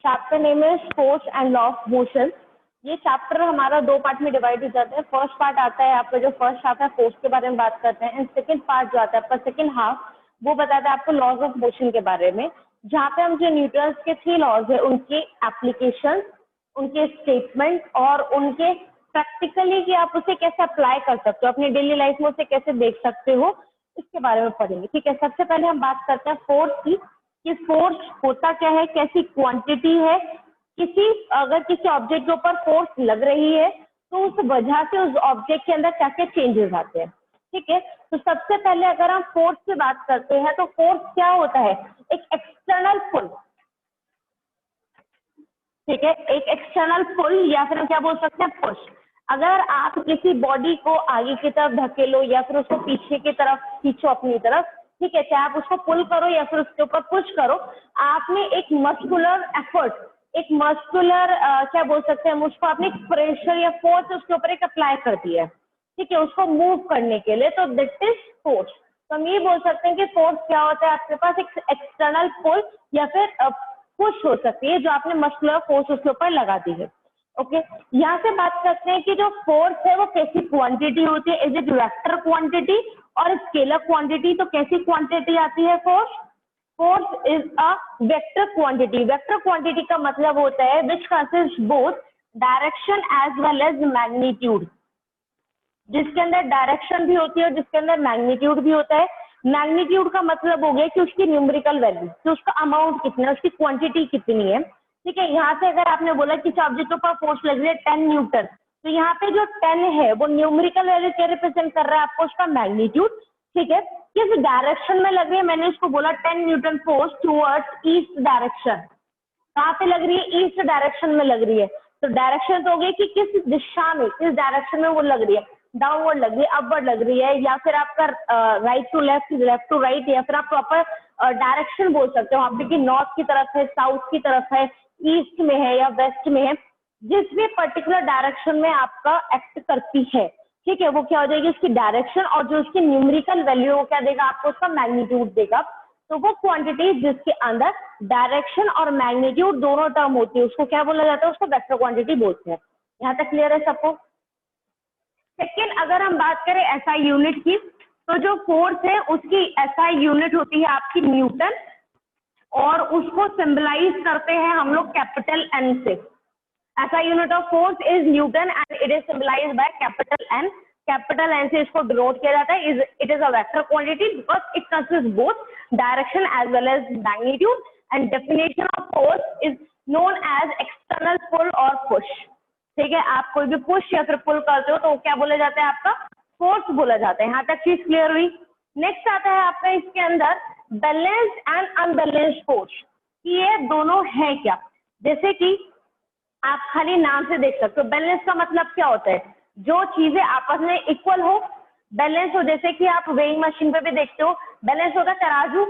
Chapter name is force and law of motion. ये chapter हमारा दो पार्ट में डिवाइड हो जाता है। फर्स्ट पार्ट आता है आपका, जो फर्स्ट हाफ है फोर्स के बारे में बात करते हैं, एंड सेकंड पार्ट जो आता है आपका सेकंड हाफ, वो बताता है आपको लॉज ऑफ मोशन के बारे में, जहाँ पे हम जो न्यूटन्स के 3 लॉज है उनके एप्लीकेशन, उनके स्टेटमेंट और उनके प्रैक्टिकली कि आप उसे कैसे अप्लाई कर सकते हो, अपनी डेली लाइफ में उसे कैसे देख सकते हो, इसके बारे में पढ़ेंगे। ठीक है, सबसे पहले हम बात करते हैं फोर्स की, कि फोर्स होता क्या है, कैसी क्वांटिटी है, अगर किसी ऑब्जेक्ट के ऊपर फोर्स लग रही है तो उस वजह से उस ऑब्जेक्ट के अंदर क्या क्या चेंजेस आते हैं। ठीक है, तो सबसे पहले अगर हम फोर्स की बात करते हैं तो फोर्स क्या होता है, एक एक्सटर्नल पुल। ठीक है, एक एक्सटर्नल पुल या फिर हम क्या बोल सकते हैं, पुश। अगर आप किसी बॉडी को आगे की तरफ धकेलो या फिर उसको पीछे की तरफ खींचो अपनी तरफ, ठीक है, चाहे आप उसको पुल करो या फिर उसके ऊपर पुश करो, आपने एक मस्कुलर एफर्ट, एक मस्कुलर क्या बोल सकते हैं उसको, आपने प्रेशर या फोर्स उसके ऊपर एक अप्लाई कर दिया है, ठीक है, उसको मूव करने के लिए, तो दैट इज फोर्स। तो हम ये बोल सकते हैं कि फोर्स क्या होता है, आपके पास एक एक्सटर्नल पुल या फिर पुश हो सकती है जो आपने मस्कुलर फोर्स उसके ऊपर लगा दी है। ओके, यहाँ से बात करते हैं कि जो फोर्स है वो कैसी क्वांटिटी होती है, इज इट वेक्टर क्वांटिटी और स्केलर क्वांटिटी। तो कैसी क्वांटिटी आती है force, force is a vector quantity. Vector quantity का मतलब होता है which consist both direction as well as magnitude, जिसके अंदर डायरेक्शन भी होती है और जिसके अंदर मैग्नीट्यूड भी होता है। मैग्नीट्यूड का मतलब हो गया कि उसकी न्यूमेरिकल वैल्यू, कि उसका अमाउंट कितना है, उसकी क्वांटिटी कितनी है। ठीक है, यहाँ से अगर आपने बोला कि ऑब्जेक्ट के ऊपर फोर्स लग रही है 10 न्यूटन, तो यहाँ पे जो 10 है वो न्यूमेरिकल वैल्यू क्या रिप्रेजेंट कर रहा है आपको, उसका मैग्नीट्यूड। ठीक है, किस डायरेक्शन में लग रही है, मैंने उसको बोला 10 Newton force towards east direction. कहाँ पे लग रही है, ईस्ट डायरेक्शन में लग रही है। तो डायरेक्शन तो हो गई कि किस दिशा में, किस डायरेक्शन में वो लग रही है, डाउनवर्ड लग रही है, अपवर्ड लग रही है, या फिर आपका right to left, left to right, या फिर आप प्रॉपर डायरेक्शन बोल सकते हो, आप देखिए नॉर्थ की तरफ है, साउथ की तरफ है, ईस्ट में है या वेस्ट में है, जिस भी पर्टिकुलर डायरेक्शन में आपका एक्ट करती है, ठीक है, वो क्या हो जाएगी उसकी डायरेक्शन, और जो उसकी न्यूमेरिकल वैल्यू वो क्या देगा आपको, उसका मैग्नीट्यूड देगा। तो वो क्वांटिटी जिसके अंदर डायरेक्शन और मैग्नीट्यूड दोनों टर्म होती है उसको क्या बोला जाता है, उसको वेक्टर क्वांटिटी बोलते हैं। यहाँ तक क्लियर है सबको। सेकेंड, अगर हम बात करें एसआई यूनिट की, तो जो फोर्स है उसकी एसआई यूनिट होती है आपकी न्यूटन, और उसको सिंबलाइज करते हैं हम लोग कैपिटल एन से। SI unit of force is newton and it is symbolized by capital N. Capital N से इसको डिनोट किया जाता है। It is a vector quantity because it consist both direction as well as magnitude, and definition of force is known as external pull और push. ठीक है, आप कोई भी पुश या फिर पुल करते हो तो क्या बोला जाता है, आपका फोर्स बोला जाता है। यहाँ तक चीज क्लियर हुई। नेक्स्ट आता है आपका इसके अंदर बैलेंस्ड एंड अनबैलेंस्ड फोर्स, कि ये दोनों है क्या। जैसे कि आप खाली नाम से देख सकते हो, बैलेंस का मतलब क्या होता है, जो चीजें आपस में इक्वल हो, बैलेंस हो। जैसे कि आप वेइंग मशीन पे भी देखते हो, बैलेंस होगा तराजू।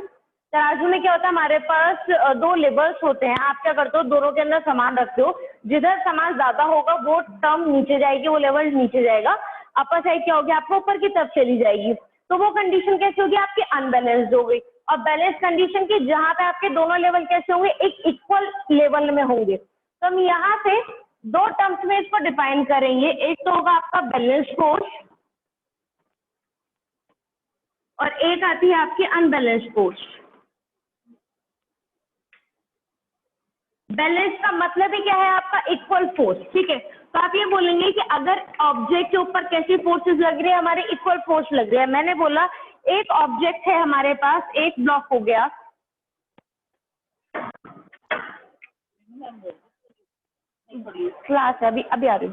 तराजू में क्या होता है, हमारे पास 2 लेवल्स होते हैं, आप क्या करते हो दोनों के अंदर सामान रखते हो, जिधर सामान ज्यादा होगा वो टर्म नीचे जाएगी, वो लेवल नीचे जाएगा, अपर साइड क्या होगी आपको ऊपर की तरफ चली जाएगी। तो वो कंडीशन कैसे होगी, आपकी अनबैलेंस्ड हो गई। और बैलेंस कंडीशन की जहां पे आपके दोनों लेवल कैसे होंगे, एक इक्वल लेवल में होंगे। तो हम यहाँ से 2 टर्म्स में इसको डिफाइन करेंगे। एक तो होगा आपका बैलेंस फोर्स और एक आती है आपकी अनबैलेंस फोर्स। बैलेंस का मतलब ही क्या है आपका, इक्वल फोर्स। ठीक है, तो आप ये बोलेंगे कि अगर ऑब्जेक्ट के ऊपर कैसी फोर्सेस लग रही है, हमारे इक्वल फोर्स लग रही है। मैंने बोला एक ऑब्जेक्ट है हमारे पास, एक ब्लॉक हो गया, क्लास है अभी अभी आ रही,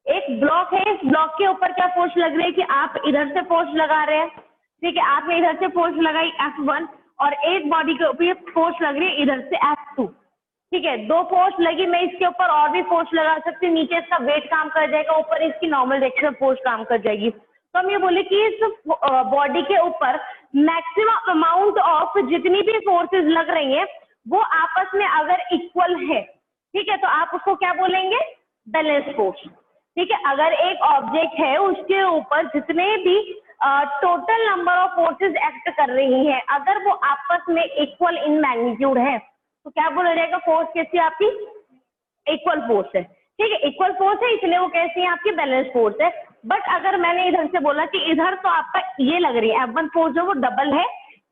एक ब्लॉक है, इस ब्लॉक के ऊपर क्या फोर्स लग रही है कि आप इधर से फोर्स लगा रहे हैं। ठीक है, आपने इधर से फोर्स लगाई F1, और एक बॉडी के ऊपर फोर्स लग रही है इधर से F2। ठीक है, 2 फोर्स लगी, मैं इसके ऊपर और भी फोर्स लगा सकती हूँ, नीचे इसका वेट काम कर जाएगा, ऊपर इसकी नॉर्मल डायरेक्शन फोर्स काम कर जाएगी। तो हम ये बोले कि इस बॉडी के ऊपर मैक्सिमम अमाउंट ऑफ जितनी भी फोर्सेस लग रही हैं वो आपस में अगर इक्वल है, ठीक है, तो आप उसको क्या बोलेंगे, बैलेंस फोर्स। ठीक है, अगर एक ऑब्जेक्ट है उसके ऊपर जितने भी total number of forces act कर रही हैं, अगर वो आपस में इक्वल इन मैग्नीट्यूड है, तो क्या बोला जाएगा, फोर्स कैसी है आपकी, इक्वल फोर्स है, ठीक है, इक्वल फोर्स है इसलिए वो कैसी है आपकी, बैलेंस फोर्स है। बट अगर मैंने इधर से बोला कि इधर तो आपका ये लग रही है F1 फोर्स जो वो डबल है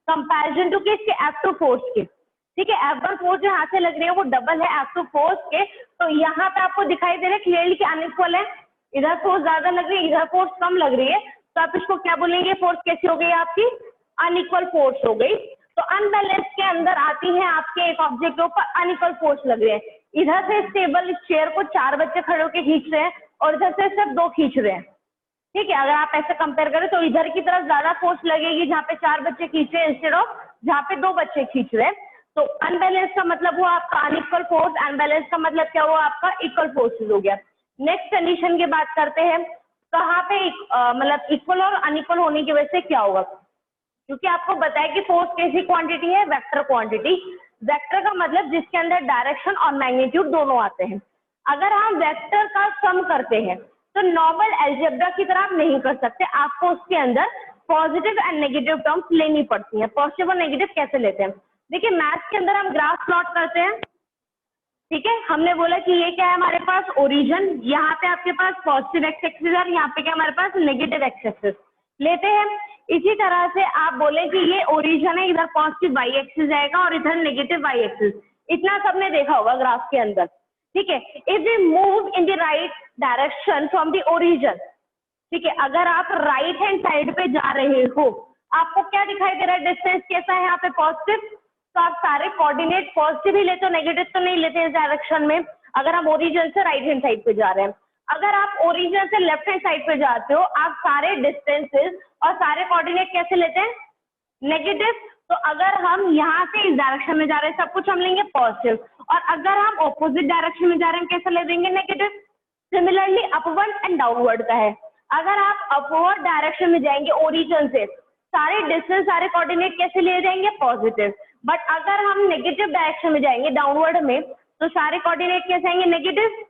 कंपैरिजन टू किसके, F2 फोर्स के, ठीक है, F1 फोर्स जो यहाँ से लग रही है वो डबल है F2 फोर्स के, तो यहाँ पे आपको दिखाई दे रहा है क्लियरली कि अनइक्वल है, इधर फोर्स ज्यादा लग रही है, इधर फोर्स कम लग रही है, तो आप इसको क्या बोलेंगे, फोर्स कैसी हो गई आपकी, अनइक्वल फोर्स हो गई। तो अनबैलेंस के अंदर आती है आपके एक ऑब्जेक्ट के ऊपर अनइक्वल फोर्स लग रही है, इधर से स्टेबल चेयर को 4 बच्चे खड़े होकर खींच रहे हैं और इधर से सिर्फ 2 खींच रहे हैं, ठीक है, अगर आप ऐसे कंपेयर करें तो इधर की तरफ ज्यादा फोर्स लगेगी जहाँ पे 4 बच्चे खींच रहे हैं इंस्टेड ऑफ जहाँ पे 2 बच्चे खींच रहे हैं। तो अनबैलेंस का मतलब हुआ आपका अनइक्वल फोर्स, अनबैलेंस का मतलब क्या हुआ आपका इक्वल फोर्सेस हो गया। नेक्स्ट कंडीशन की बात करते हैं, कहाँ पे मतलब इक्वल और अनइक्वल होने की वजह से क्या होगा, क्योंकि आपको बताया कि फोर्स कैसी क्वांटिटी है, वेक्टर क्वांटिटी। वेक्टर का मतलब जिसके अंदर डायरेक्शन और मैग्नीट्यूड दोनों आते हैं। अगर हम वेक्टर का सम करते हैं तो नॉर्मल अलजेब्रा की तरह आप नहीं कर सकते, आपको उसके अंदर पॉजिटिव एंड नेगेटिव टर्म्स लेनी पड़ती हैं। पॉजिटिव और नेगेटिव कैसे लेते हैं, देखिए मैथ्स के अंदर हम ग्राफ प्लॉट करते हैं, ठीक है, हमने बोला कि ये क्या है हमारे पास ओरिजिन, यहाँ पे आपके पास पॉजिटिव एक्स एक्सिस है और यहाँ पे क्या हमारे पास नेगेटिव एक्स एक्सिस लेते हैं। इसी तरह से आप बोले कि ये ओरिजिन है, इधर पॉजिटिव वाई एक्सिस आएगा और इधर नेगेटिव वाई एक्सिस, इतना सबने देखा होगा ग्राफ के अंदर, ठीक है। If we move in the right direction from the origin, ठीक है, अगर आप राइट हैंड साइड पे जा रहे हो आपको क्या दिखाई दे रहा है, डिस्टेंस कैसा है यहाँ पे पॉजिटिव, तो आप सारे कोऑर्डिनेट पॉजिटिव ही लेते हो, नेगेटिव तो नहीं लेते इस डायरेक्शन में। अगर हम ओरिजिन से राइट हैंड साइड पे जा रहे हैं, अगर आप ओरिजिन से लेफ्ट हैंड साइड पे जाते हो आप सारे डिस्टेंसेस और सारे कोऑर्डिनेट कैसे लेते हैं, नेगेटिव। तो अगर हम यहाँ से इस डायरेक्शन में जा रहे हैं सब कुछ हम लेंगे पॉजिटिव, और अगर हम ऑपोजिट डायरेक्शन में जा रहे हैं कैसे ले देंगे, negative. Similarly upward and downward का है, अगर आप अपवर्ड डायरेक्शन में जाएंगे ओरिजिन से सारे डिस्टेंस सारे कोऑर्डिनेट कैसे ले जाएंगे, पॉजिटिव। बट अगर हम नेगेटिव डायरेक्शन में जाएंगे डाउनवर्ड में तो सारे कोऑर्डिनेट कैसे आएंगे, नेगेटिव।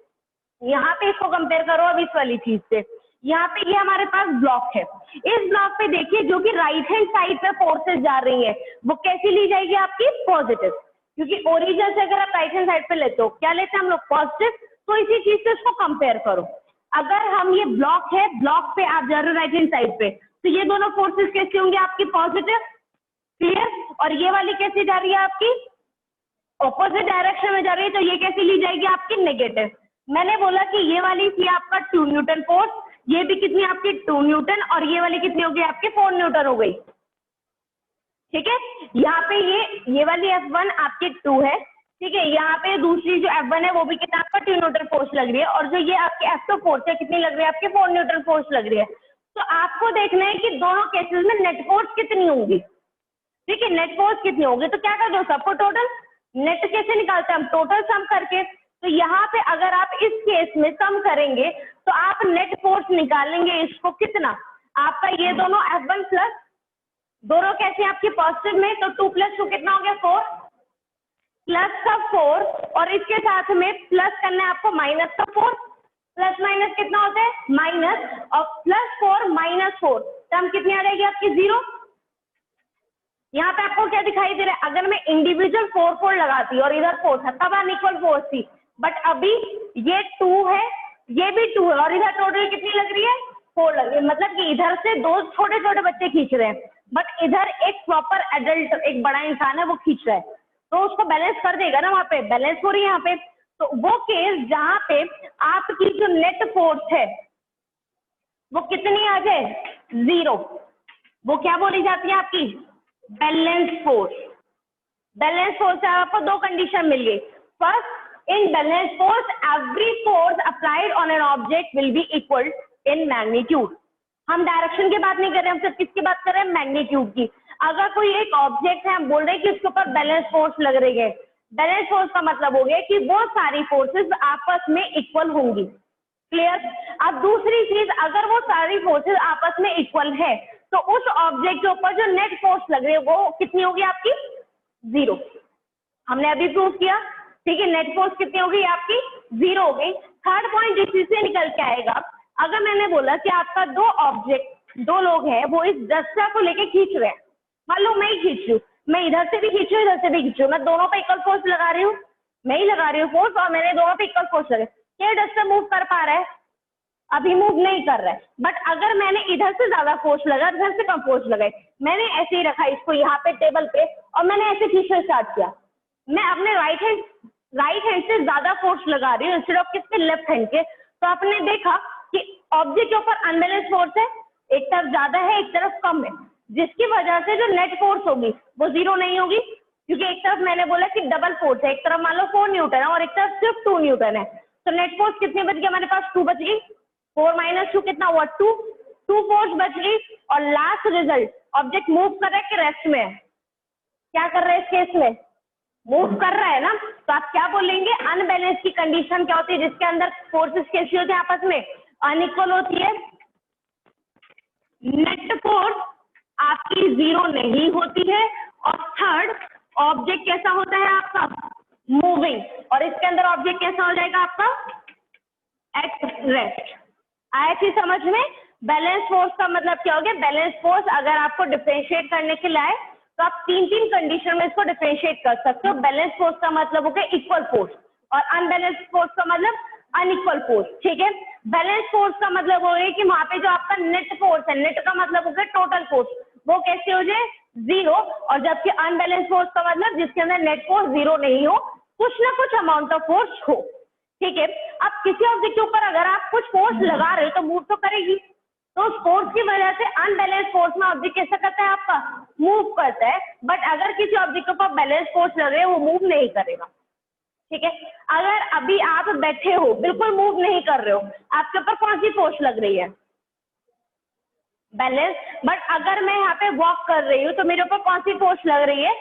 यहाँ पे इसको कंपेयर करो अब इस वाली चीज से, यहाँ पे ये हमारे पास ब्लॉक है, इस ब्लॉक पे देखिए जो कि राइट हैंड साइड पे फोर्सेस जा रही है वो कैसी ली जाएगी आपकी, पॉजिटिव, क्योंकि ओरिजिन से अगर आप राइट हैंड साइड पे लेते हो क्या लेते हैं हम लोग, पॉजिटिव। तो इसी चीज से इसको कंपेयर करो, अगर हम ये ब्लॉक है, ब्लॉक पे आप जा रहे हो राइट हैंड साइड पे, तो ये दोनों फोर्सेस कैसे होंगे आपकी, पॉजिटिव, क्लियर। और ये वाली कैसी जा रही है आपकी, ऑपोजिट डायरेक्शन में जा रही है, तो ये कैसी ली जाएगी आपकी, नेगेटिव। मैंने बोला कि ये वाली थी आपका 2 न्यूटन फोर्स, ये भी कितनी आपकी 2 न्यूटन, और ये वाली कितनी होगी आपकी 4 न्यूटन हो गई, ठीक है। यहाँ पे ये वाली F1 आपकी 2 है, ठीक है, यहाँ पे दूसरी जो F1 है वो भी कितना आपका 2 न्यूटन फोर्स लग रही है, और जो ये आपकी F2 फोर्स है कितनी लग रही है आपकी 4 न्यूटन फोर्स लग रही है। तो आपको देखना है कि दोनों केसेस में नेट फोर्स कितनी होगी, ठीक है, नेट फोर्स कितनी होगी। तो क्या कर दो सबको टोटल, नेट कैसे निकालते हैं हम, टोटल सम करके। तो यहाँ पे अगर आप इस केस में सम करेंगे तो आप नेट फोर्स निकालेंगे, इसको कितना आपका, ये दोनों F1 प्लस दोनों कैसे आपकी पॉजिटिव में, तो 2 + 2 कितना हो गया 4, प्लस का 4 और इसके साथ में प्लस करना है आपको माइनस का 4, प्लस माइनस कितना होता है माइनस, और +4 - 4 टर्म कितनी आ जाएगी आपकी 0। यहाँ पे आपको क्या दिखाई दे रहा है, अगर मैं इंडिविजुअल 4 लगाती और इधर 4 था तब अनइक्वल फोर्स थी, बट अभी ये 2 है ये भी 2 है और इधर टोटल कितनी लग रही है 4 लग रही है, मतलब कि इधर से 2 छोटे छोटे बच्चे खींच रहे हैं बट इधर एक प्रॉपर एडल्ट एक बड़ा इंसान है वो खींच रहा है, तो उसको बैलेंस कर देगा ना, वहां पे बैलेंस हो रही है यहाँ पे। तो वो केस जहाँ पे आपकी जो नेट फोर्स है वो कितनी आ जाए 0, वो क्या बोली जाती है आपकी बैलेंस फोर्स। बैलेंस फोर्स से आपको 2 कंडीशन मिल गई, first in balance force every force applied on an object will be equal in magnitude। हम डायरेक्शन की बात नहीं कर रहे, हम सिर्फ किसकी बात कर रहे हैं, मैग्नीट्यूड की। अगर कोई एक ऑब्जेक्ट है हम बोल रहे हैं कि उसके ऊपर बैलेंस फोर्स लग रही है, बैलेंस फोर्स का मतलब हो गया कि वो सारी फोर्सेस आपस में इक्वल होंगी, क्लियर। अब दूसरी चीज, अगर वो सारी फोर्सेस आपस में इक्वल है तो उस ऑब्जेक्ट के ऊपर जो नेट फोर्स लग रही है वो कितनी होगी आपकी 0। हमने अभी प्रूव किया, ठीक है, नेट फोर्स कितनी होगी आपकी 0 हो गई। थर्ड पॉइंट इसी से निकल के आएगा, अगर मैंने बोला कि आपका 2 ऑब्जेक्ट 2 लोग हैं वो इस दस्ता को लेके खींच रहे हैं, मान लो मैं ही खींच रही हूँ, मैं इधर से भी खींचू इधर से भी खींचू, मैं दोनों पे इक्वल फोर्स लगा रही हूँ, मैं ही लगा रही हूँ फोर्स, और मैंने दोनों पे इक्वल फोर्स लगे, क्या डस्टर मूव कर पा रहा है? अभी मूव नहीं कर रहा है। बट अगर मैंने इधर से ज्यादा फोर्स लगा, इधर से कम फोर्स लगाई, मैंने ऐसे ही रखा इसको यहाँ पे टेबल पे और मैंने ऐसे खींचना स्टार्ट किया, मैं अपने राइट हैंड से ज्यादा फोर्स लगा रही हूँ इंस्टेड ऑफ किसके, लेफ्ट हैंड के। तो आपने देखा कि ऑब्जेक्ट के ऊपर अनबैलेंस फोर्स है, एक तरफ ज्यादा है एक तरफ कम है, जिसकी वजह से जो नेट फोर्स होगी वो जीरो नहीं होगी, क्योंकि एक तरफ मैंने बोला कि डबल फोर्स है, एक तरफ मान लो 4 न्यूटन है और एक तरफ सिर्फ 2 न्यूटन है, तो नेट फोर्स कितनी बच गई हमारे पास, 2 बच गई, 4 - 2 कितना हुआ, 2 फोर्स बच गई। और लास्ट रिजल्ट, ऑब्जेक्ट मूव कर रहा है कि रेस्ट में है, क्या कर रहा है इस केस में, मूव कर रहा है ना, तो आप क्या बोलेंगे, अनबैलेंस की कंडीशन क्या होती है, जिसके अंदर फोर्सेस कैसी होती है, आपस में अनइक्वल होती है, नेट फोर्स आपकी जीरो नहीं होती है, और थर्ड ऑब्जेक्ट कैसा होता है आपका, मूविंग, और इसके अंदर ऑब्जेक्ट कैसा हो जाएगा आपका, एट रेस्ट। आया चीज समझ में? बैलेंस फोर्स का मतलब क्या हो गया, बैलेंस फोर्स अगर आपको डिफरेंशिएट करने के लिए आए तो आप 3 कंडीशन में इसको डिफरेंशिएट कर सकते हो। बैलेंस फोर्स का मतलब हो गया इक्वल फोर्स, और अनबैलेंस फोर्स का मतलब अनइक्वल फोर्स, ठीक है। बैलेंस फोर्स का मतलब हो गया कि वहां पे जो आपका नेट फोर्स है, नेट का मतलब हो गया टोटल फोर्स, वो कैसे हो जाए, जीरो, और जबकि अनबैलेंस फोर्स का मतलब जिसके अंदर नेट फोर्स जीरो नहीं हो, कुछ ना कुछ अमाउंट ऑफ फोर्स हो, ठीक है। अब किसी ऑब्जेक्ट के ऊपर अगर आप कुछ फोर्स लगा रहे हो तो मूव तो करेगी, तो उस फोर्स की वजह से अनबैलेंस फोर्स में ऑब्जेक्ट कैसा करता है आपका, मूव करता है। बट अगर किसी ऑब्जेक्ट के ऊपर बैलेंस फोर्स लग रहे हैं वो मूव नहीं करेगा, ठीक है। अगर अभी आप बैठे हो बिल्कुल मूव नहीं कर रहे हो, आपके ऊपर कौन सी फोर्स लग रही है, बैलेंस। बट अगर मैं यहाँ पे वॉक कर रही हूँ तो मेरे ऊपर कौन सी फोर्स लग रही है,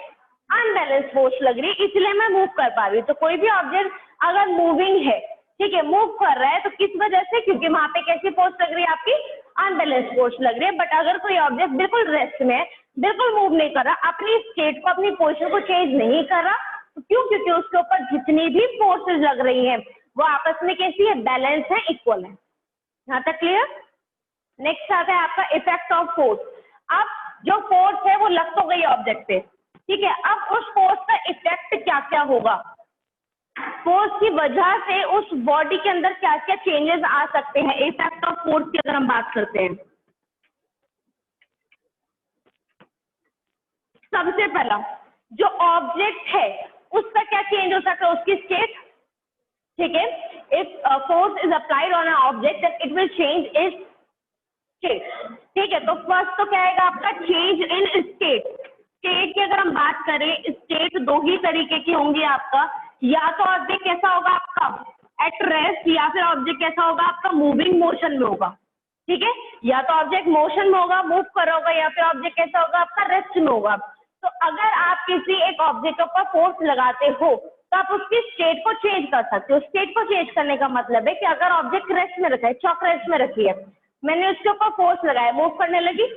अनबैलेंस फोर्स लग रही है, इसलिए मैं मूव कर पा रही हूँ। तो कोई भी ऑब्जेक्ट अगर मूविंग है, ठीक है, मूव कर रहा है, तो किस वजह से, क्योंकि वहां पे कैसी फोर्स लग रही है आपकी, अनबैलेंस फोर्स लग रही है। बट अगर कोई ऑब्जेक्ट बिल्कुल रेस्ट में, बिल्कुल मूव नहीं कर रहा, अपनी स्टेट को, अपनी पोजिशन को चेंज नहीं कर रहा, तो क्यों, क्योंकि उसके ऊपर जितनी भी फोर्सेज लग रही है वो आपस में कैसी है, बैलेंस है, इक्वल है। यहाँ तक क्लियर? नेक्स्ट आता है आपका इफेक्ट ऑफ फोर्स। अब जो फोर्स है वो लग तो गई ऑब्जेक्ट पे, ठीक है, अब उस फोर्स का इफेक्ट क्या क्या होगा, फोर्स की वजह से उस बॉडी के अंदर क्या क्या चेंजेस आ सकते हैं, इफेक्ट ऑफ फोर्स की अगर हम बात करते हैं। सबसे पहला जो ऑब्जेक्ट है उसका क्या चेंज हो सकता है, उसकी स्टेट, ठीक है। If force is applied on a object it will change it's state, ठीक है। तो फर्स्ट तो क्या आएगा आपका, चेंज इन स्टेट। स्टेट की अगर हम बात करें, स्टेट दो ही तरीके की होंगी आपका, या तो ऑब्जेक्ट कैसा होगा आपका, एट रेस्ट, या फिर ऑब्जेक्ट कैसा होगा आपका, मूविंग मोशन में होगा, ठीक है। या तो ऑब्जेक्ट मोशन में होगा, मूव कर रहा होगा, या फिर ऑब्जेक्ट कैसा होगा आपका, रेस्ट में होगा। तो अगर आप किसी एक ऑब्जेक्ट पर फोर्स लगाते हो तो आप उसकी स्टेट को चेंज कर सकते हो। स्टेट को चेंज करने का मतलब है कि अगर ऑब्जेक्ट रेस्ट में रखा है, चौक रेस्ट में रखी है, मैंने उसके ऊपर फोर्स लगाया, मूव करने लगी,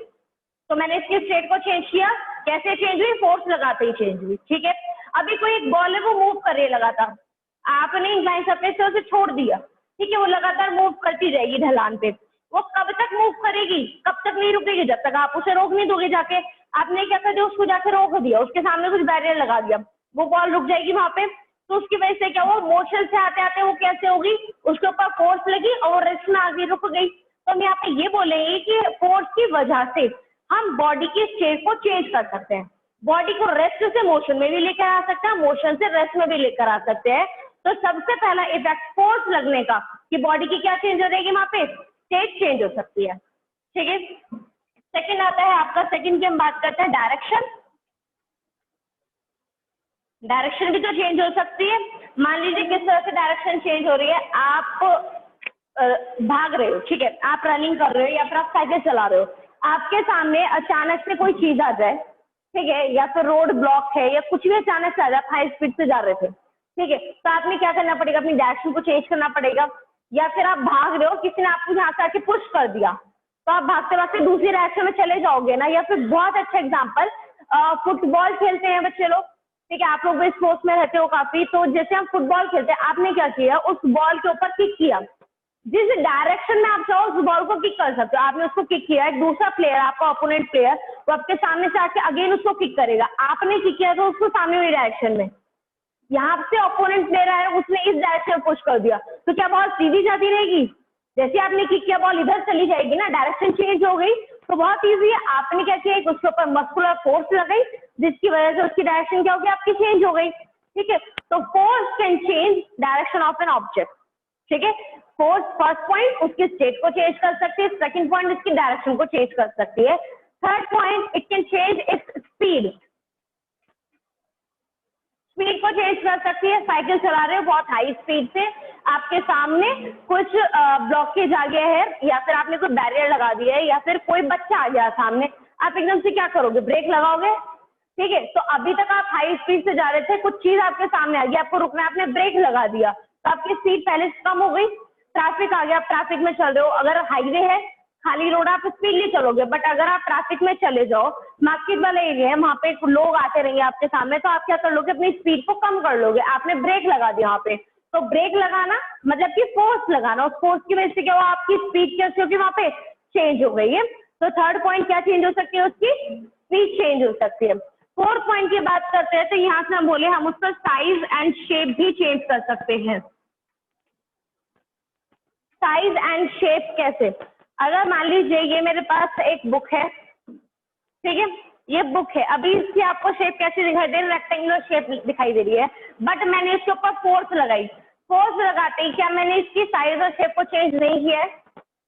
तो मैंने इसकी स्टेट को चेंज किया। कैसे चेंज हुई, फोर्स लगाते ही चेंज हुई, ठीक है। अभी कोई एक बॉल है वो मूव कर रही है लगातार, आपने इंक्लाइन सरफेस से उसे छोड़ दिया, ठीक है, वो लगातार मूव करती जाएगी ढलान पे। वो कब तक मूव करेगी, कब तक नहीं रुकेगी, जब तक आप उसे रोक नहीं दोगे जाके। आपने क्या कर दिया, उसको जाके रोक दिया, उसके सामने कुछ बैरियर लगा दिया, वो बॉल रुक जाएगी वहां पे। तो उसकी वजह से क्या हुआ, मोशन से आते आते वो कैसे होगी, उसके ऊपर फोर्स लगी और वो रेस्ट में आगे रुक गई। तो हम यहाँ पे ये बोलेंगे कि फोर्स की वजह से हम बॉडी की स्टेट को चेंज कर सकते हैं, बॉडी को रेस्ट से मोशन में भी लेकर आ सकते हैं, मोशन से रेस्ट में भी लेकर आ सकते हैं। तो सबसे पहला इफेक्ट फोर्स लगने का कि बॉडी की क्या चेंज हो जाएगी, वहां पे स्टेट चेंज हो सकती है, ठीक है। सेकंड आता है आपका, सेकंड की हम बात करते हैं डायरेक्शन। डायरेक्शन भी तो चेंज हो सकती है। मान लीजिए किस तरह से डायरेक्शन चेंज हो रही है, आप भाग रहे हो, ठीक है, आप रनिंग कर रहे हो या फिर आप साइकिल चला रहे हो, आपके सामने अचानक से कोई चीज आ जाए, ठीक है, या फिर रोड ब्लॉक है या कुछ भी अचानक से आ जाए, हाई स्पीड से जा रहे थे, ठीक है, तो आपने क्या करना पड़ेगा, अपनी डायरेक्शन को चेंज करना पड़ेगा। या फिर आप भाग रहे हो, किसी ने आपको यहाँ से आके पुश कर दिया, तो आप भागते भागते दूसरी डायरेक्शन में चले जाओगे ना। या फिर बहुत अच्छा एग्जाम्पल, फुटबॉल खेलते हैं बच्चे लोग, ठीक है, आप लोग भी स्पोर्ट्स में रहते हो काफी, तो जैसे हम फुटबॉल खेलते हैं, आपने क्या किया, उस बॉल के ऊपर किक किया, जिस डायरेक्शन में आप चाहो उस बॉल को किक कर सकते हो। आपने उसको किक किया, एक दूसरा प्लेयर, आपका ओपोनेंट प्लेयर, वो आपके सामने से आके अगेन उसको किक करेगा। आपने किक किया तो उसको सामने वाली डायरेक्शन में, यहाँ से ओपोनेंट प्लेयर है उसने इस डायरेक्शन में पुश कर दिया, तो क्या बॉल सीधी जाती रहेगी? जैसे आपने किक किया बॉल इधर चली जाएगी ना, डायरेक्शन चेंज हो गई। तो बहुत ईजी है, आपने क्या किया, एक उसके ऊपर मस्कुलर फोर्स लगाई जिसकी वजह से उसकी डायरेक्शन क्या हो गई, आपकी चेंज हो गई। ठीक है, तो force can change direction of an object. ठीक है, फोर्स फर्स्ट पॉइंट उसके स्टेट को चेंज कर सकती है, सेकंड पॉइंट इसकी डायरेक्शन को चेंज कर सकती है, third point it can change its speed, speed को चेंज कर सकती है। साइकिल चला रहे हो बहुत हाई स्पीड से, आपके सामने कुछ ब्लॉकेज आ गया है या फिर आपने कोई बैरियर लगा दिया है या फिर कोई बच्चा आ गया सामने, आप एकदम से क्या करोगे, ब्रेक लगाओगे। ठीक है, तो अभी तक आप हाई स्पीड से जा रहे थे, कुछ चीज आपके सामने आ गई, आपको रुकना है, आपने ब्रेक लगा दिया तो आपकी स्पीड पहले से कम हो गई। ट्रैफिक आ गया, आप ट्रैफिक में चल रहे हो, अगर हाईवे है खाली रोड आप स्पीडली चलोगे, बट अगर आप ट्रैफिक में चले जाओ, मार्केट वाला एरिया है, वहां पे लोग आते रहेंगे आपके सामने, तो आप क्या कर लोगे, अपनी स्पीड को कम कर लोगे। आपने ब्रेक लगा दिया वहां पे, तो ब्रेक लगाना मतलब कि फोर्स लगाना, उस फोर्स की वजह से क्या हुआ, आपकी स्पीड कैसे होगी, वहां पे चेंज हो गई है। तो थर्ड पॉइंट क्या चेंज हो सकती है, उसकी स्पीड चेंज हो सकती है। फोर्थ पॉइंट की बात करते हैं तो यहाँ से हम बोले हम उसका साइज एंड शेप भी चेंज कर सकते हैं। साइज एंड शेप कैसे, अगर मान लीजिए ये मेरे पास एक बुक है, ठीक है, ये बुक है, अभी इसकी आपको शेप कैसी दिखाई दे रही है, रेक्टेंगुलर शेप दिखाई दे रही है, बट मैंने इसके ऊपर फोर्स लगाई, फोर्स लगाते ही क्या मैंने इसकी साइज और शेप को चेंज नहीं किया है,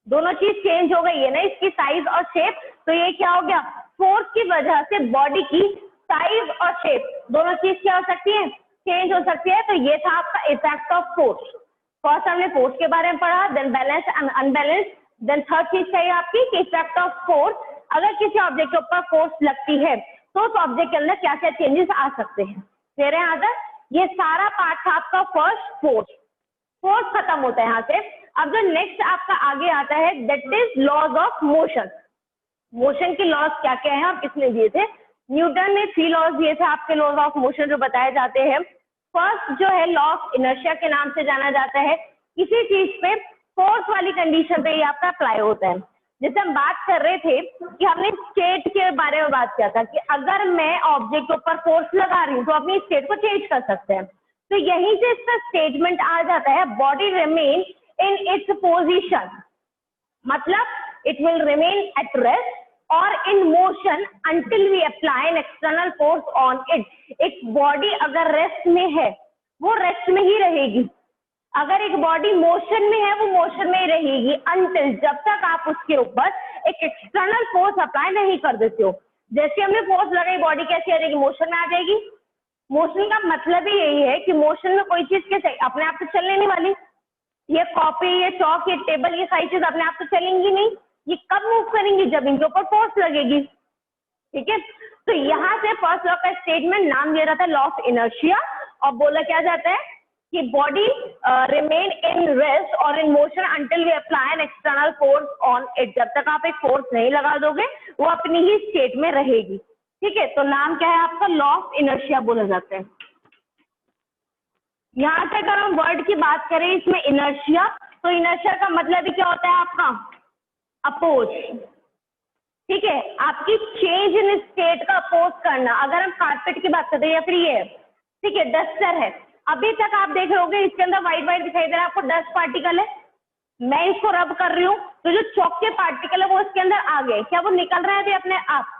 दोनों चीज चेंज हो गई है ना, इसकी साइज और शेप। तो ये क्या हो गया, फोर्स की वजह से बॉडी की साइज और शेप दोनों चीज क्या हो सकती है, चेंज हो सकती है। तो ये था आपका इफेक्ट ऑफ फोर्स। फर्स्ट हमने फोर्स के बारे में पढ़ा, then balance and unbalance, then third चीज चाहिए आपकी कि इफेक्ट ऑफ फोर्स, अगर किसी ऑब्जेक्ट के ऊपर फोर्स लगती है तो उस ऑब्जेक्ट के अंदर क्या क्या चेंजेस आ सकते हैं। तेरे यहाँ तक ये सारा पार्ट था आपका फर्स्ट फोर्स, फोर्स खत्म होता है यहाँ से। अब जो नेक्स्ट आपका आगे आता है that is laws of motion. Motion की लॉज क्या क्या है और किसने दिए थे, न्यूटन ने 3 लॉज दिए थे आपके लॉज ऑफ मोशन जो बताए जाते हैं। फर्स्ट जो है लॉ ऑफ इनर्शिया के नाम से जाना जाता है, किसी चीज पे फोर्स वाली कंडीशन पे ये आपका अप्लाई होता है। जैसे हम बात कर रहे थे कि हमने स्टेट के बारे में बात किया था कि अगर मैं ऑब्जेक्ट के ऊपर फोर्स लगा रही हूँ तो अपनी स्टेट को चेंज कर सकते हैं, तो यहीं से इसका स्टेटमेंट आ जाता है body remain in its position, मतलब it will remain at rest और in motion until we apply an external force on it. एक बॉडी अगर रेस्ट में है वो रेस्ट में ही रहेगी, अगर एक बॉडी मोशन में है वो मोशन में ही रहेगी अंटिल, जब तक आप उसके ऊपर एक एक्सटर्नल फोर्स अप्लाई नहीं कर देते हो। जैसे हमने फोर्स लगाई बॉडी कैसी आ जाएगी, मोशन में आ जाएगी। मोशन का मतलब ही यही है कि मोशन में कोई चीज कैसे अपने आप से चलने नहीं वाली, ये कॉपी, ये चौक, ये टेबल, ये सारी चीज अपने आप से चलेंगी नहीं, ये कब मूव करेंगी, जब इनके ऊपर फोर्स लगेगी। ठीक है, तो यहाँ से फर्स्ट लॉ का स्टेटमेंट नाम दिया जाता है लॉ ऑफ इनर्शिया, और बोला क्या जाता है कि बॉडी रिमेन इन रेस्ट और in motion until we apply an external force on it. जब तक आप एक फोर्स नहीं लगा दोगे वो अपनी ही स्टेट में रहेगी। ठीक है, तो नाम क्या है आपका, लॉ ऑफ इनर्शिया बोला जाता है। यहाँ से अगर हम वर्ड की बात करें इसमें इनर्शिया, तो इनर्शिया का मतलब ही क्या होता है आपका, अपोज। ठीक है, आपकी चेंज इन स्टेट का अपोज करना। अगर हम कारपेट की बात करते हैं या फिर ये ठीक है डस्टर है, अभी तक आप देख रहे होगे इसके अंदर व्हाइट व्हाइट दिखाई दे रहा है आपको, डस्ट पार्टिकल है, मैं इसको रब कर रही हूँ तो जो चौक के पार्टिकल है वो इसके अंदर आ गए, क्या वो निकल रहे हैं अभी अपने आप,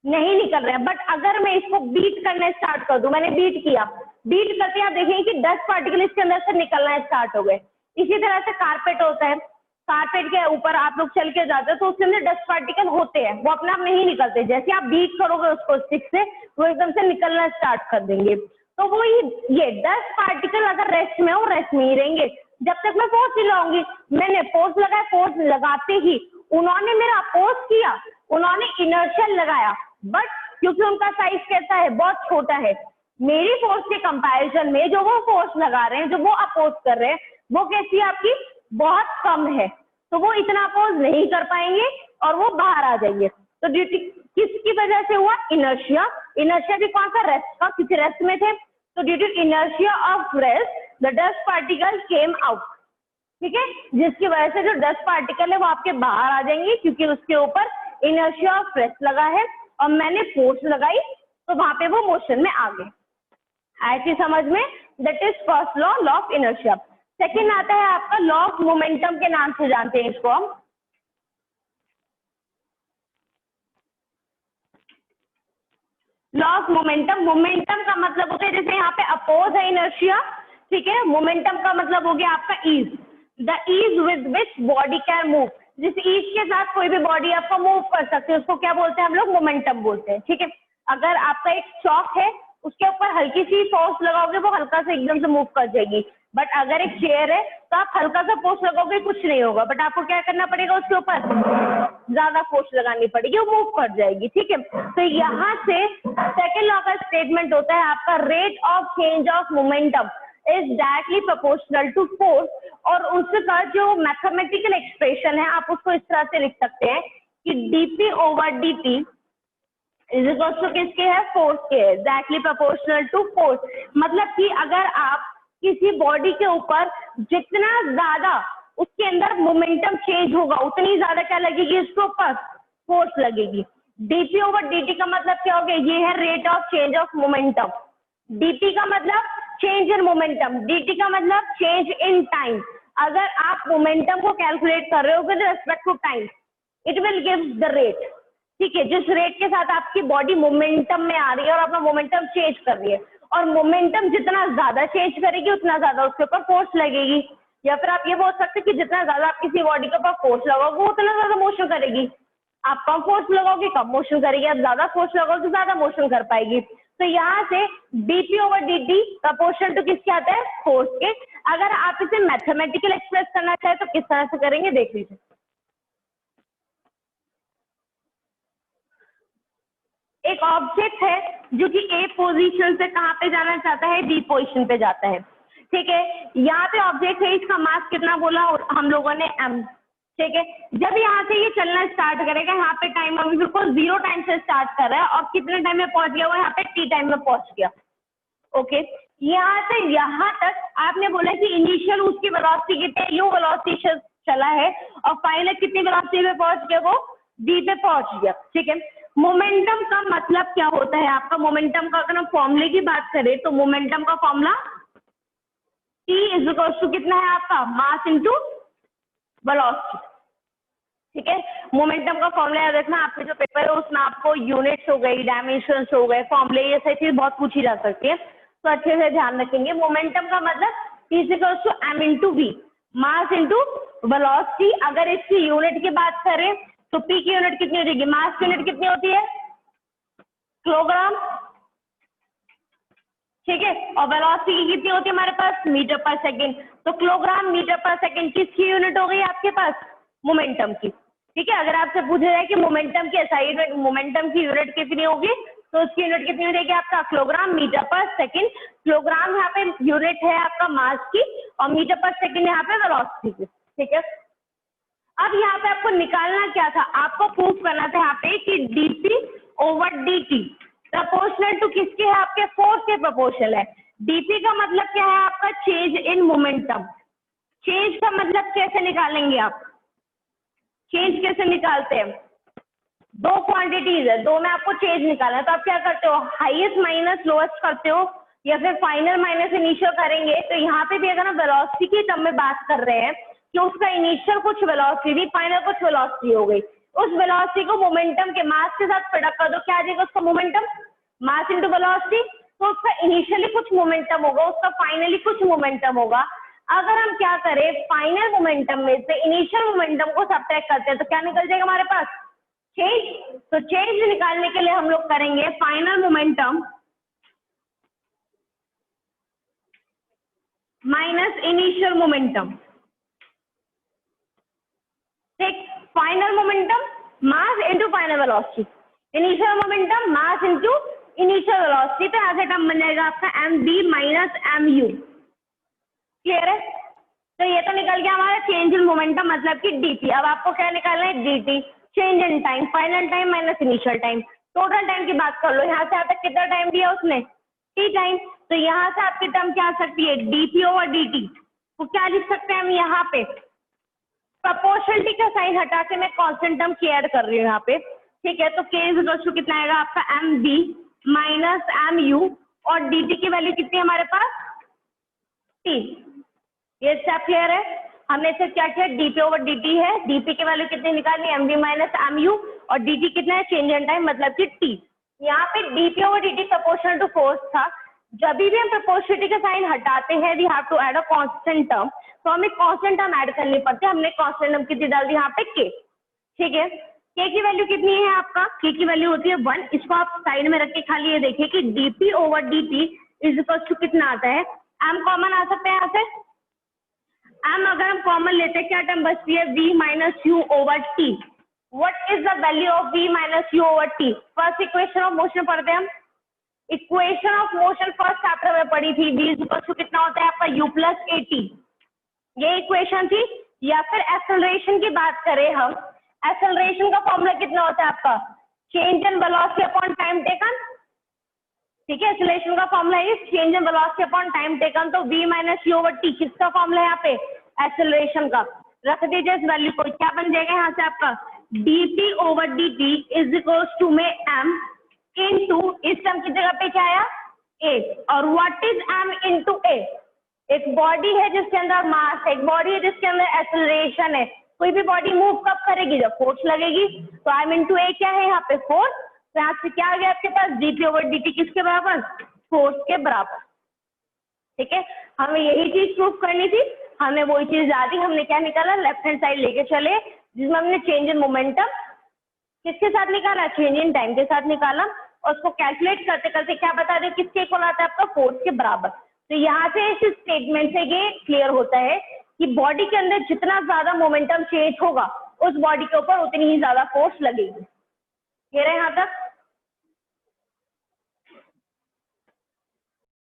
नहीं निकल रहे हैं। बट अगर मैं इसको बीट करना स्टार्ट कर दूं, मैंने बीट किया, बीट करते आप देखेंगे कि 10 पार्टिकल इसके अंदर से निकलना स्टार्ट हो गए। इसी तरह से कारपेट होता है, कारपेट के ऊपर आप लोग चल के जाते हो तो उसके अंदर 10 पार्टिकल होते हैं, वो अपने आप नहीं निकलते, जैसे आप बीट करोगे उसको स्टिक से वो एकदम से निकलना स्टार्ट कर देंगे। तो वो ये 10 पार्टिकल अगर रेस्ट में हो, रेस्ट में ही रहेंगे जब तक मैं फोर्स नहीं लगाऊंगी। मैंने फोर्स लगाया, फोर्स लगाते ही उन्होंने मेरा अपोज किया, उन्होंने इनर्शियल लगाया, बट क्योंकि उनका साइज कैसा है, बहुत छोटा है, मेरी फोर्स के कंपैरिजन में जो वो फोर्स लगा रहे हैं, जो वो अपोज कर रहे हैं, वो कैसी है आपकी, बहुत कम है, तो वो इतना अपोज नहीं कर पाएंगे और वो बाहर आ जाएंगे। तो ड्यूटी किसकी वजह से हुआ, इनर्शिया। इनर्शिया भी कौन सा, रेस्ट का, किसी रेस्ट में थे, तो due to inertia of rest the dust particle came out. ठीक है, जिसकी वजह से जो डस्ट पार्टिकल है वो आपके बाहर आ जाएंगे, क्योंकि उसके ऊपर इनर्शिया ऑफ रेस्ट लगा है और मैंने फोर्स लगाई तो वहां पे वो मोशन में आ गए। ऐसी समझ में, that is first law, law of inertia. Second आता है आपका लॉ ऑफ मोमेंटम के नाम से जानते हैं इसको हम। लॉ ऑफ मोमेंटम, मोमेंटम का मतलब होता है जैसे यहाँ पे अपोज है इनर्शिया, ठीक है, मोमेंटम का मतलब हो गया आपका ease, the ease with which body can move, जिस ईज के साथ कोई भी बॉडी आपको मूव कर सकते हैं उसको क्या बोलते हैं हम लोग, मोमेंटम बोलते हैं। ठीक है, अगर आपका एक चौक है उसके ऊपर हल्की सी फोर्स लगाओगे वो हल्का से एकदम से मूव कर जाएगी, बट अगर एक चेयर है तो आप हल्का सा फोर्स लगाओगे कुछ नहीं होगा, बट आपको क्या करना पड़ेगा, उसके ऊपर ज्यादा फोर्स लगानी पड़ेगी, वो मूव कर जाएगी। ठीक है, तो यहाँ से सेकेंड लॉ का स्टेटमेंट होता है आपका rate of change of momentum is directly proportional to force, और उसका जो मैथमेटिकल एक्सप्रेशन है आप उसको इस तरह से लिख सकते हैं कि dp over dt is equal to किसके है, फोर्स के है, डायरेक्टली प्रोपोर्शनल टू फोर्स। मतलब कि अगर आप किसी बॉडी के ऊपर जितना ज्यादा उसके अंदर मोमेंटम चेंज होगा उतनी ज्यादा क्या लगेगी, इसके ऊपर फोर्स लगेगी। dp ओवर dt का मतलब क्या हो गया, ये है rate of change of momentum. dp का मतलब चेंज इन मोमेंटम, dt का मतलब चेंज इन टाइम। अगर आप मोमेंटम को कैलकुलेट कर रहे हो with respect to time, it will give the rate. ठीक है, जिस रेट के साथ आपकी बॉडी मोमेंटम में आ रही है और अपना मोमेंटम चेंज कर रही है, और मोमेंटम जितना ज्यादा चेंज करेगी उतना ज्यादा उसके ऊपर फोर्स लगेगी। या फिर आप ये बोल सकते हैं कि जितना ज्यादा आप किसी बॉडी के ऊपर फोर्स लगाओगे उतना ज्यादा मोशन करेगी, आप कम फोर्स लगाओगे कम मोशन करेगी, आप ज्यादा फोर्स लगाओगे तो ज्यादा मोशन कर पाएगी। तो यहाँ से dp over dt proportional to किसके आता है, फोर्स के। अगर आप इसे मैथमेटिकल एक्सप्रेस करना चाहे तो किस तरह से करेंगे देख लीजिए। एक ऑब्जेक्ट है जो कि ए पोजीशन से कहाँ पे जाना चाहता है, बी पोजीशन पे जाता है। ठीक है, यहाँ पे ऑब्जेक्ट है, इसका मास कितना बोला और हम लोगों ने m। ठीक है, जब यहाँ से ये चलना स्टार्ट करेगा, यहाँ पे टाइम अभी बिल्कुल 0 टाइम से स्टार्ट कर रहा है और कितने टाइम में पहुंच गया वो यहाँ पे t टाइम में पहुंच गया। ओके, यहाँ से यहाँ तक आपने बोला कि इनिशियल उसकी वेलोसिटी कितनी, यू वेलोसिटी चला है और फाइनल कितनी वेलोसिटी पे पहुंच गया, वो d पे पहुंच गया। ठीक है, मोमेंटम का मतलब क्या होता है आपका, मोमेंटम का अगर हम फॉर्मूले की बात करें तो मोमेंटम का formula T is equal to कितना है आपका, मास इनटू वेलोसिटी। ठीक है, मोमेंटम का फॉर्मूला याद रखना, आपके जो पेपर है उसमें आपको यूनिट्स हो गई, डायमेंशंस हो गए, फॉर्मूले, ये सारी चीज बहुत पूछी जा सकती है, तो अच्छे से ध्यान रखेंगे। मोमेंटम का मतलब T is equal to m into v, mass into velocity. अगर इसकी यूनिट की बात करें तो P की यूनिट कितनी हो जाएगी, मास की यूनिट कितनी होती है, किलोग्राम। ठीक है, और वेलोसिटी की कितनी होती है हमारे पास, मीटर पर सेकंड। तो किलोग्राम मीटर पर सेकंड किसकी यूनिट हो गई आपके पास, मोमेंटम की। ठीक है, अगर आपसे पूछा जाए कि मोमेंटम की SI यूनिट, मोमेंटम की यूनिट कितनी होगी, तो उसकी यूनिट कितनी हो जाएगी आपका, किलोग्राम मीटर पर सेकंड। किलोग्राम यहाँ पे यूनिट है आपका मास की और मीटर पर सेकंड यहाँ पे वेलोसिटी की। ठीक है, अब यहाँ पे आपको निकालना क्या था, आपको प्रूफ करना था यहाँ पे कि dp over dt proportional to किसके है, आपके फोर्स के प्रोपोर्शनल है। dp का मतलब क्या है आपका, चेंज इन मोमेंटम। चेंज का मतलब कैसे निकालेंगे आप, चेंज कैसे निकालते हैं, दो क्वांटिटीज है, दो में आपको चेंज निकालना है, तो आप क्या करते हो, हाईएस्ट माइनस लोएस्ट करते हो या फिर फाइनल माइनस इनिशियल करेंगे। तो यहाँ पे भी अगर हम वेलोसिटी की टर्म में बात कर रहे हैं कि उसका इनिशियल कुछ वेलोसिटी, फाइनल कुछ वेलोसिटी हो गई, उस वेलोसिटी को मोमेंटम के मास के साथ प्रोडक्ट कर दो, क्या आ जाएगा उसका मोमेंटम, मास इनटू वेलोसिटी। तो उसका इनिशियली कुछ मोमेंटम होगा, उसका फाइनली कुछ मोमेंटम होगा। अगर हम क्या करें, फाइनल मोमेंटम में से इनिशियल मोमेंटम को सब्ट्रैक्ट करते हैं तो क्या निकल जाएगा हमारे पास, चेंज। तो चेंज निकालने के लिए हम लोग करेंगे final momentum minus initial momentum. ठीक, final momentum mass into final velocity, initial momentum mass into initial velocity. तो ऐसे टर्म बन जाएगा आपका mv माइनस mu। क्लियर है, तो ये तो निकल गया हमारा चेंज इन मोमेंटम मतलब कि dt। अब आपको क्या निकालना है, dt change in time, final time minus initial time. Total time की बात कर लो, यहाँ से आप कितना टाइम दिया उसने, t टाइम। तो यहाँ से आपकी टर्म क्या आ सकती है, dp ओवर dt तो क्या लिख सकते हैं हम यहाँ पे, प्रोपोर्शनलिटी का साइन हटा के मैं कांस्टेंट टर्म के ऐड कर रही हूँ यहाँ पे, ठीक है। तो के इज इक्वल टू कितना आएगा आपका m v minus m u, और डी टी की वैल्यू कितनी है हमारे पास, टी। ये स्टेप क्लियर है। हमने सिर्फ क्या किया, डीपी ओवर डीटी है, डीपी की वैल्यू कितनी निकालनी, m v minus m u, और डीटी कितना है, चेंज इन टाइम मतलब कि टी। यहाँ पे dp over dt proportional to force था। जब भी हम प्रोपोर्शनलिटी का साइन हटाते हैं we have to add a constant term, तो हमें कांस्टेंट टर्म ऐड करनी पड़ती है। हमने कांस्टेंट टर्म कितनी डाल दी यहाँ पे, के, ठीक है। के की वैल्यू कितनी है आपका, के की वैल्यू होती है 1। इसको आप साइड में रख के खाली ये देखिए कि dp over dt is equal to कितना आता है, एम कॉमन आ सकते हैं यहाँ से। एम अगर हम कॉमन लेते हैं क्या टर्म बचती है, v minus you over T. What is the value of v minus you over T, first equation of motion पढ़ते हैं हम। Equation of motion first chapter में पढ़ी थी, v इज इक्वल टू कितना होता है आपका u प्लस ए टी, ये इक्वेशन थी। या फिर एक्सेलरेशन की बात करें हम, एक्सेलरेशन का फॉर्मूला कितना होता है आपका, change in velocity upon time taken, ठीक है। एक्सेलरेशन का फॉर्मूला है change in velocity upon time taken. तो v minus you over T किसका फॉर्मूला है यहाँ पे, एक्सेलरेशन का। रख दीजिए इस वैल्यू को, क्या बन जाएगा यहाँ से आपका, dt over dt is equal to में m इनटू, इस टर्म की जगह पे क्या आया, a। और what is m into a, एक बॉडी है जिसके अंदर मास है, एक बॉडी है जिसके अंदर एक्सेलरेशन है। कोई भी बॉडी मूव कब करेगी, जब फोर्स लगेगी। तो m इनटू a क्या है यहाँ पे, फोर्स। तो यहाँ से क्या आ गया आपके पास, dt ओवर dt किसके बराबर, फोर्स के बराबर, ठीक है। हमें यही चीज प्रूव करनी थी, हमें वही चीज याद दी। हमने क्या निकाला, लेफ्ट हैंड साइड लेके चले, जिसमें हमने चेंज इन मोमेंटम किसके साथ निकाला, चेंज इन टाइम के साथ निकाला, और उसको कैलकुलेट करते करते क्या बता दें, किसके इक्वल आता है आपका, फोर्स के बराबर। तो यहाँ से इस स्टेटमेंट से ये क्लियर होता है कि बॉडी के अंदर जितना ज्यादा मोमेंटम चेंज होगा उस बॉडी के ऊपर उतनी ही ज्यादा फोर्स लगेगी। ये रहे यहाँ तक।